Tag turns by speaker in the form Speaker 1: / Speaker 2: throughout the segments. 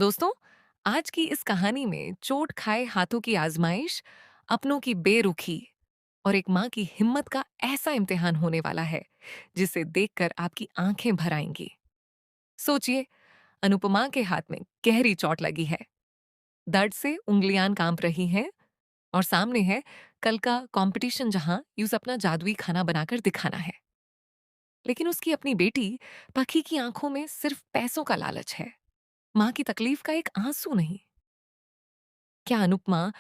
Speaker 1: दोस्तों, आज की इस कहानी में चोट खाए हाथों की आजमाइश, अपनों की बेरुखी और एक माँ की हिम्मत का ऐसा इम्तिहान होने वाला है जिसे देखकर आपकी आंखें भर आएंगी। सोचिए, अनुपमा के हाथ में गहरी चोट लगी है, दर्द से उंगलियां कांप रही हैं और सामने है कल का कंपटीशन जहां यूं अपना जादुई खाना बनाकर दिखाना है। लेकिन उसकी अपनी बेटी पखी की आंखों में सिर्फ पैसों का लालच है, माँ की तकलीफ का एक आंसू नहीं। क्या अनुपमा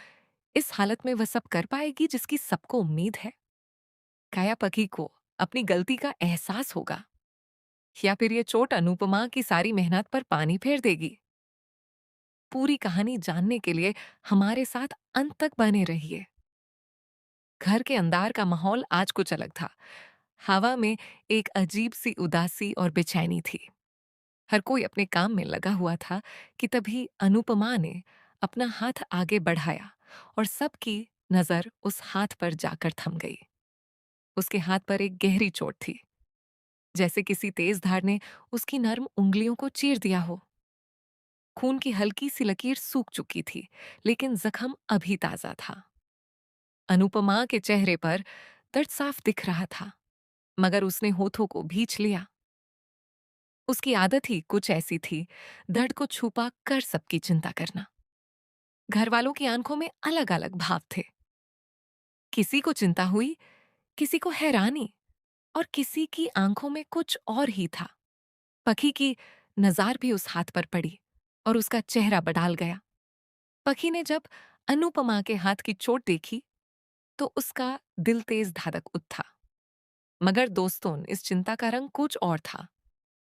Speaker 1: इस हालत में वह सब कर पाएगी जिसकी सबको उम्मीद है? काया पकी को अपनी गलती का एहसास होगा, या फिर ये चोट अनुपमा की सारी मेहनत पर पानी फेर देगी? पूरी कहानी जानने के लिए हमारे साथ अंत तक बने रहिए। घर के अंदर का माहौल आज कुछ अलग था। हवा में एक अजीब सी उदासी और बेचैनी थी। हर कोई अपने काम में लगा हुआ था कि तभी अनुपमा ने अपना हाथ आगे बढ़ाया और सबकी नजर उस हाथ पर जाकर थम गई। उसके हाथ पर एक गहरी चोट थी, जैसे किसी तेज धार ने उसकी नर्म उंगलियों को चीर दिया हो। खून की हल्की सी लकीर सूख चुकी थी, लेकिन जख्म अभी ताजा था। अनुपमा के चेहरे पर दर्द साफ दिख रहा था, मगर उसने होठों को भींच लिया। उसकी आदत ही कुछ ऐसी थी, दर्द को छुपा कर सबकी चिंता करना। घर वालों की आंखों में अलग अलग भाव थे। किसी को चिंता हुई, किसी को हैरानी, और किसी की आंखों में कुछ और ही था। पखी की नजार भी उस हाथ पर पड़ी और उसका चेहरा बदल गया। पखी ने जब अनुपमा के हाथ की चोट देखी तो उसका दिल तेज धड़क उठा। मगर दोस्तों, इस चिंता का रंग कुछ और था।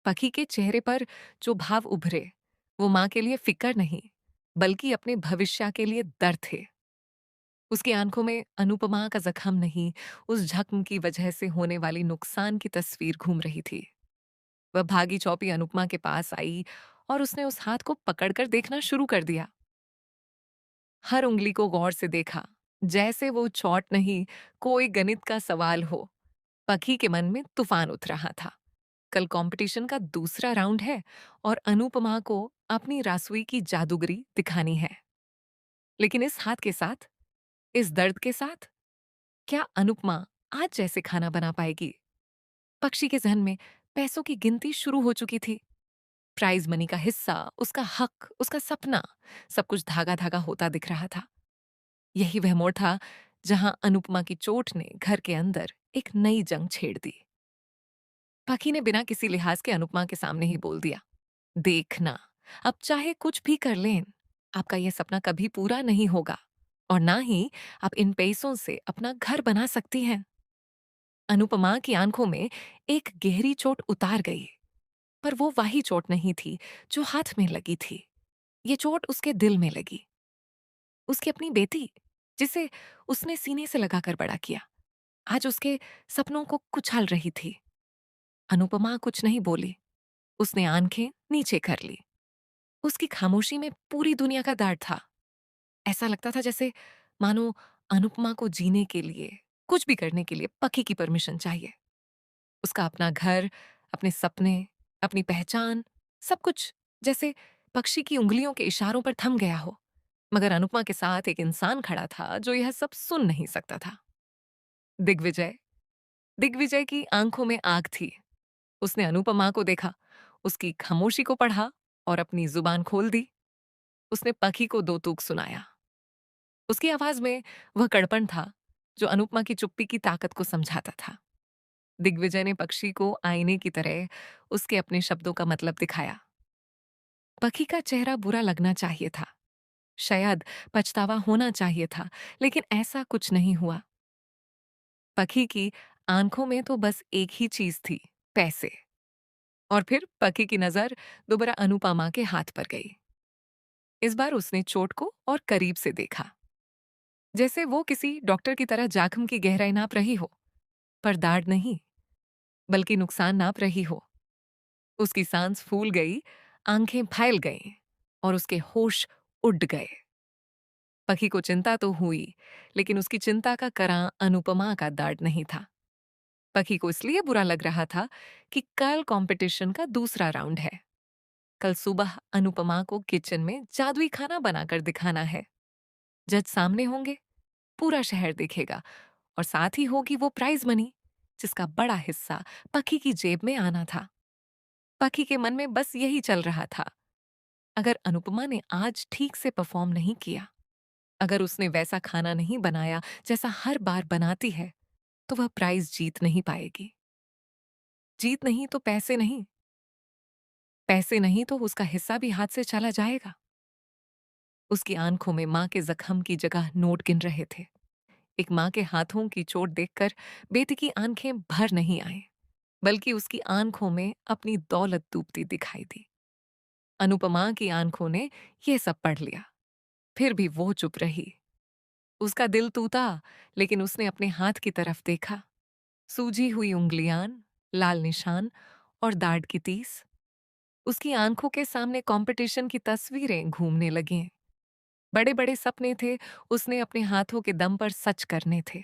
Speaker 1: पखी के चेहरे पर जो भाव उभरे, वो मां के लिए फिक्र नहीं, बल्कि अपने भविष्य के लिए डर थे। उसकी आंखों में अनुपमा का जख्म नहीं, उस जख्म की वजह से होने वाली नुकसान की तस्वीर घूम रही थी। वह भागी चौपी अनुपमा के पास आई और उसने उस हाथ को पकड़कर देखना शुरू कर दिया। हर उंगली को गौर से देखा, जैसे वो चोट नहीं, कोई गणित का सवाल हो। पखी के मन में तूफान उठ रहा था। कल कंपटीशन का दूसरा राउंड है और अनुपमा को अपनी रासुई की जादूगरी दिखानी है। लेकिन इस हाथ के साथ, इस दर्द के साथ, क्या अनुपमा आज जैसे खाना बना पाएगी? पक्षी के जहन में पैसों की गिनती शुरू हो चुकी थी। प्राइज मनी का हिस्सा, उसका हक, उसका सपना, सब कुछ धागा धागा होता दिख रहा था। यही वह मोड़ था जहां अनुपमा की चोट ने घर के अंदर एक नई जंग छेड़ दी। पाखी ने बिना किसी लिहाज के अनुपमा के सामने ही बोल दिया, देखना, अब चाहे कुछ भी कर लें, आपका यह सपना कभी पूरा नहीं होगा, और ना ही आप इन पैसों से अपना घर बना सकती हैं। अनुपमा की आंखों में एक गहरी चोट उतार गई, पर वो वही चोट नहीं थी जो हाथ में लगी थी। ये चोट उसके दिल में लगी। उसकी अपनी बेटी, जिसे उसने सीने से लगाकर बड़ा किया, आज उसके सपनों को कुचल रही थी। अनुपमा कुछ नहीं बोली। उसने आंखें नीचे कर ली। उसकी खामोशी में पूरी दुनिया का दर्द था। ऐसा लगता था जैसे मानो अनुपमा को जीने के लिए, कुछ भी करने के लिए पखी की परमिशन चाहिए। उसका अपना घर, अपने सपने, अपनी पहचान, सब कुछ जैसे पक्षी की उंगलियों के इशारों पर थम गया हो। मगर अनुपमा के साथ एक इंसान खड़ा था जो यह सब सुन नहीं सकता था। दिग्विजय। दिग्विजय की आंखों में आग थी। उसने अनुपमा को देखा, उसकी खामोशी को पढ़ा और अपनी जुबान खोल दी। उसने पखी को दो तूक सुनाया। उसकी आवाज में वह कड़पन था जो अनुपमा की चुप्पी की ताकत को समझाता था। दिग्विजय ने पक्षी को आईने की तरह उसके अपने शब्दों का मतलब दिखाया। पखी का चेहरा बुरा लगना चाहिए था, शायद पछतावा होना चाहिए था, लेकिन ऐसा कुछ नहीं हुआ। पखी की आंखों में तो बस एक ही चीज थी, पैसे। और फिर पखी की नजर दोबारा अनुपमा के हाथ पर गई। इस बार उसने चोट को और करीब से देखा, जैसे वो किसी डॉक्टर की तरह जख्म की गहराई नाप रही हो, पर दाढ़ नहीं, बल्कि नुकसान नाप रही हो। उसकी सांस फूल गई, आंखें फैल गईं और उसके होश उड़ गए। पखी को चिंता तो हुई, लेकिन उसकी चिंता का करा अनुपमा का दर्द नहीं था। पखी को इसलिए बुरा लग रहा था कि कल कंपटीशन का दूसरा राउंड है। कल सुबह अनुपमा को किचन में जादुई खाना बनाकर दिखाना है। जज सामने होंगे, पूरा शहर देखेगा और साथ ही होगी वो प्राइज मनी जिसका बड़ा हिस्सा पखी की जेब में आना था। पखी के मन में बस यही चल रहा था, अगर अनुपमा ने आज ठीक से परफॉर्म नहीं किया, अगर उसने वैसा खाना नहीं बनाया जैसा हर बार बनाती है, तो वह प्राइज जीत नहीं पाएगी। जीत नहीं तो पैसे नहीं, पैसे नहीं तो उसका हिस्सा भी हाथ से चला जाएगा। उसकी आंखों में मां के जख्म की जगह नोट गिन रहे थे। एक मां के हाथों की चोट देखकर बेटी की आंखें भर नहीं आए, बल्कि उसकी आंखों में अपनी दौलत डूबती दिखाई दी। अनुपमा की आंखों ने यह सब पढ़ लिया, फिर भी वो चुप रही। उसका दिल टूटा, लेकिन उसने अपने हाथ की तरफ देखा। सूजी हुई उंगलियां, लाल निशान और दाढ़ की तीस। उसकी आंखों के सामने कंपटीशन की तस्वीरें घूमने लगीं। बड़े बड़े सपने थे, उसने अपने हाथों के दम पर सच करने थे।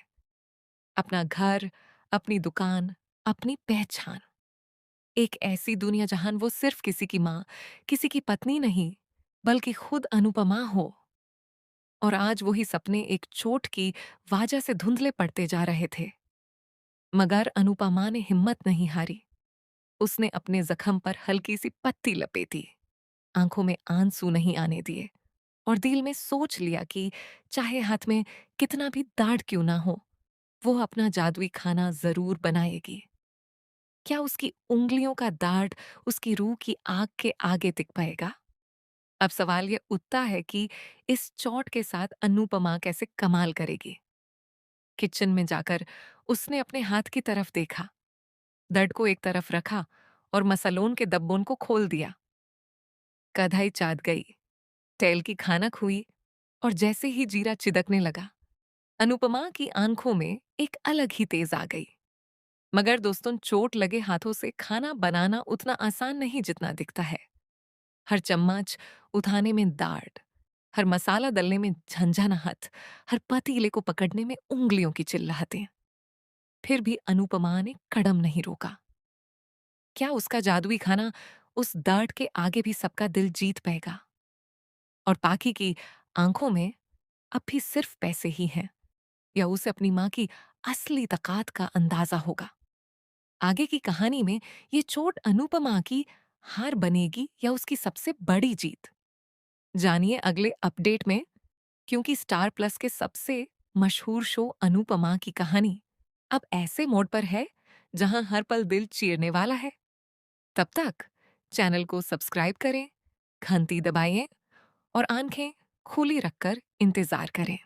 Speaker 1: अपना घर, अपनी दुकान, अपनी पहचान। एक ऐसी दुनिया जहां वो सिर्फ किसी की मां, किसी की पत्नी नहीं, बल्कि खुद अनुपमा हो। और आज वही सपने एक चोट की वजह से धुंधले पड़ते जा रहे थे। मगर अनुपमा ने हिम्मत नहीं हारी। उसने अपने जख्म पर हल्की सी पत्ती लपेटी, आंखों में आंसू नहीं आने दिए और दिल में सोच लिया कि चाहे हाथ में कितना भी दाढ़ क्यों ना हो, वो अपना जादुई खाना जरूर बनाएगी। क्या उसकी उंगलियों का दाढ़ उसकी रूह की आग के आगे टिक पाएगा? अब सवाल ये उठता है कि इस चोट के साथ अनुपमा कैसे कमाल करेगी। किचन में जाकर उसने अपने हाथ की तरफ देखा, दर्द को एक तरफ रखा और मसालों के डब्बों को खोल दिया। कढ़ाई चाट गई, तेल की खानक हुई और जैसे ही जीरा चिदकने लगा, अनुपमा की आंखों में एक अलग ही तेज आ गई। मगर दोस्तों, चोट लगे हाथों से खाना बनाना उतना आसान नहीं जितना दिखता है। हर चम्मच उठाने में दाढ़, हर मसाला डलने में झंझनाहट, हर पतीले को पकड़ने में उंगलियों की चिल्लाहटें। फिर भी अनुपमा ने कदम नहीं रोका। क्या उसका जादुई खाना उस दर्द के आगे भी सबका दिल जीत पाएगा? और पाकी की आंखों में अब भी सिर्फ पैसे ही हैं, या उसे अपनी मां की असली ताकत का अंदाजा होगा? आगे की कहानी में ये चोट अनुपमा की हार बनेगी या उसकी सबसे बड़ी जीत? जानिए अगले अपडेट में, क्योंकि स्टार प्लस के सबसे मशहूर शो अनुपमा की कहानी अब ऐसे मोड पर है जहां हर पल दिल चीरने वाला है। तब तक चैनल को सब्सक्राइब करें, घंटी दबाइए और आंखें खुली रखकर इंतजार करें।